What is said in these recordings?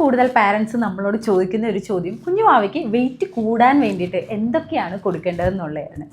കൂടുതൽ പാരൻസ് നമ്മളോട് ചോദിക്കുന്ന ഒരു ചോദ്യം കുഞ്ഞുവാവയ്ക്ക് വെയിറ്റ് കൂടാൻ വേണ്ടിയിട്ട് എന്തൊക്കെയാണ് കൊടുക്കേണ്ടതെന്നുള്ളതാണ്.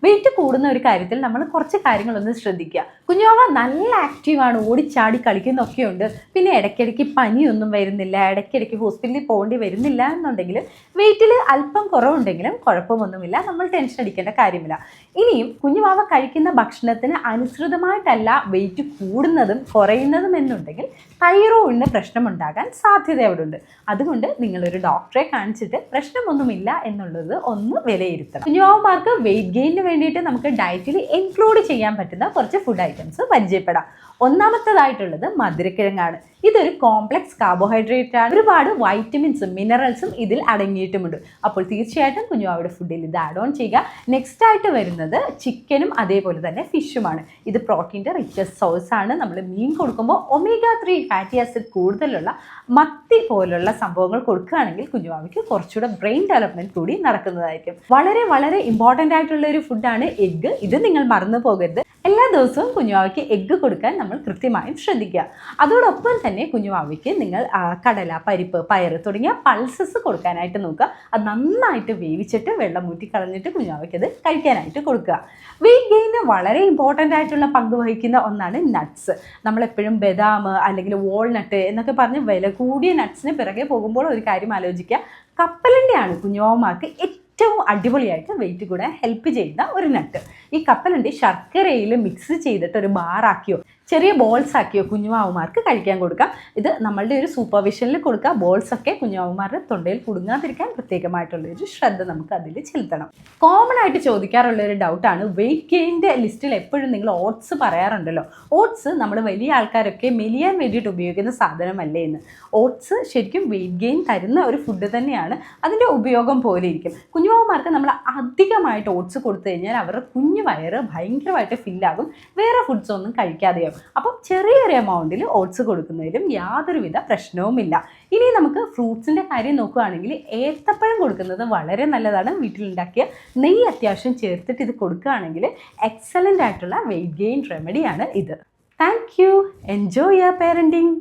വെയിറ്റ് കൂടുന്ന ഒരു കാര്യത്തിൽ നമ്മൾ കുറച്ച് കാര്യങ്ങളൊന്ന് ശ്രദ്ധിക്കുക. കുഞ്ഞുവാവ നല്ല ആക്റ്റീവാണ്, ഓടിച്ചാടി കളിക്കുന്നൊക്കെയുണ്ട്, പിന്നെ ഇടയ്ക്കിടയ്ക്ക് പനിയൊന്നും വരുന്നില്ല, ഇടയ്ക്കിടയ്ക്ക് ഹോസ്പിറ്റലിൽ പോകേണ്ടി വരുന്നില്ല എന്നുണ്ടെങ്കിൽ വെയിറ്റിൽ അല്പം കുറവുണ്ടെങ്കിലും കുഴപ്പമൊന്നുമില്ല, നമ്മൾ ടെൻഷൻ അടിക്കേണ്ട കാര്യമില്ല. ഇനിയും കുഞ്ഞുവാവ കഴിക്കുന്ന ഭക്ഷണത്തിന് അനുസൃതമായിട്ടല്ല വെയിറ്റ് കൂടുന്നതും കുറയുന്നതും എന്നുണ്ടെങ്കിൽ തൈറോയിഡിന് പ്രശ്നമുണ്ടാകാൻ സാധ്യത അവിടെ ഉണ്ട്. അതുകൊണ്ട് നിങ്ങളൊരു ഡോക്ടറെ കാണിച്ചിട്ട് പ്രശ്നമൊന്നുമില്ല എന്നുള്ളത് ഒന്ന് വിലയിരുത്തണം. കുഞ്ഞുവാവന്മാർക്ക് വെയിറ്റ് ഗെയിനിന് വേണ്ടിയിട്ട് നമുക്ക് ഡയറ്റിൽ ഇൻക്ലൂഡ് ചെയ്യാൻ പറ്റുന്ന കുറച്ച് ഫുഡ് ഐറ്റംസ് പരിചയപ്പെടാം. ഒന്നാമത്തേതായിട്ടുള്ളത് മധുരക്കിഴങ്ങാണ്. ഇതൊരു കോംപ്ലക്സ് കാർബോഹൈഡ്രേറ്റ് ആണ്. ഒരുപാട് വൈറ്റമിൻസും മിനറൽസും ഇതിൽ അടങ്ങിയിട്ടുമുണ്ട്. അപ്പോൾ തീർച്ചയായിട്ടും കുഞ്ഞുവാവയുടെ ഫുഡിൽ ഇത് ആഡ് ഓൺ ചെയ്യുക. നെക്സ്റ്റ് ആയിട്ട് വരുന്നത് ചിക്കനും അതേപോലെ തന്നെ ഫിഷുമാണ്. ഇത് പ്രോട്ടീൻ്റെ റിച്ചസ്റ്റ് സോഴ്സ് ആണ്. നമ്മൾ മീൻ കൊടുക്കുമ്പോൾ omega-3 ഫാറ്റി ആസിഡ് കൂടുതലുള്ള മത്തി പോലുള്ള സംഭവങ്ങൾ കൊടുക്കുകയാണെങ്കിൽ കുഞ്ഞുവാവയ്ക്ക് കുറച്ചുകൂടെ ബ്രെയിൻ ഡെവലപ്മെൻറ്റ് കൂടി നടക്കുന്നതായിരിക്കും. വളരെ വളരെ ഇമ്പോർട്ടൻ്റ് ആയിട്ടുള്ള ഒരു ഫുഡാണ് എഗ്ഗ്. ഇത് നിങ്ങൾ മറന്നു പോകരുത്. എല്ലാ ദിവസവും കുഞ്ഞുവാവയ്ക്ക് എഗ്ഗ് കൊടുക്കാൻ നമ്മൾ കൃത്യമായും ശ്രദ്ധിക്കുക. അതോടൊപ്പം തന്നെ കുഞ്ഞുവാവയ്ക്ക് നിങ്ങൾ കടല, പരിപ്പ്, പയർ തുടങ്ങിയ പൾസസ് കൊടുക്കാനായിട്ട് നോക്കുക. അത് നന്നായിട്ട് വേവിച്ചിട്ട് വെള്ളം ഊറ്റി കളഞ്ഞിട്ട് കുഞ്ഞുവാവയ്ക്ക് അത് കഴിക്കാനായിട്ട് കൊടുക്കുക. വെയിറ്റ് ഗെയിന് വളരെ ഇമ്പോർട്ടൻ്റ് ആയിട്ടുള്ള പങ്ക് വഹിക്കുന്ന ഒന്നാണ് നട്ട്സ്. നമ്മളെപ്പോഴും ബദാം അല്ലെങ്കിൽ വാൾനട്ട് എന്നൊക്കെ പറഞ്ഞ് വില കൂടിയ നട്ട്സിന് പിറകെ പോകുമ്പോൾ ഒരു കാര്യം ആലോചിക്കുക. കപ്പലണ്ടിയാണ് കുഞ്ഞുവാവന്മാർക്ക് ഏറ്റവും അടിപൊളിയായിട്ട് വെയിറ്റ് കൂടാൻ ഹെൽപ്പ് ചെയ്യുന്ന ഒരു നട്ട്. ഈ കപ്പലണ്ടി ശർക്കരയിൽ മിക്സ് ചെയ്തിട്ട് ഒരു ബാറാക്കിയോ ചെറിയ ബോൾസ് ആക്കിയോ കുഞ്ഞുവാവന്മാർക്ക് കഴിക്കാൻ കൊടുക്കാം. ഇത് നമ്മളുടെ ഒരു സൂപ്പർവിഷനിൽ കൊടുക്കുക. ബോൾസൊക്കെ കുഞ്ഞുവാവന്മാരുടെ തൊണ്ടയിൽ കുടുങ്ങാതിരിക്കാൻ പ്രത്യേകമായിട്ടുള്ളൊരു ശ്രദ്ധ നമുക്ക് അതിൽ ചെലുത്തണം. കോമൺ ആയിട്ട് ചോദിക്കാറുള്ള ഒരു ഡൗട്ടാണ് വെയിറ്റ് ഗെയിൻ്റെ ലിസ്റ്റിൽ എപ്പോഴും നിങ്ങൾ ഓട്സ് പറയാറുണ്ടല്ലോ. ഓട്സ് നമ്മൾ വലിയ ആൾക്കാരൊക്കെ മെലിയാൻ വേണ്ടിയിട്ട് ഉപയോഗിക്കുന്ന സാധനമല്ലേ എന്ന്. ഓട്സ് ശരിക്കും വെയിറ്റ് ഗെയിൻ തരുന്ന ഒരു ഫുഡ് തന്നെയാണ്. അതിൻ്റെ ഉപയോഗം പോലെ ഇരിക്കും. കുഞ്ഞുവാവന്മാർക്ക് നമ്മൾ അധികമായിട്ട് ഓട്സ് കൊടുത്തു കഴിഞ്ഞാൽ അവരുടെ കുഞ്ഞു വയറ് ഭയങ്കരമായിട്ട് ഫില്ലാകും, വേറെ ഫുഡ്സ് ഒന്നും കഴിക്കാതെയാവും. അപ്പം ചെറിയൊരു എമൗണ്ടിൽ ഓട്സ് കൊടുക്കുന്നതിലും യാതൊരുവിധ പ്രശ്നവുമില്ല. ഇനി നമുക്ക് ഫ്രൂട്ട്സിൻ്റെ കാര്യം നോക്കുകയാണെങ്കിൽ ഏത്തപ്പഴം കൊടുക്കുന്നത് വളരെ നല്ലതാണ്. വീട്ടിലുണ്ടാക്കിയ നെയ്യ് അത്യാവശ്യം ചേർത്തിട്ട് ഇത് കൊടുക്കുകയാണെങ്കിൽ എക്സലൻ്റ് ആയിട്ടുള്ള വെയിറ്റ് ഗെയിൻ റെമഡിയാണ് ഇത്. Thank you. Enjoy your parenting.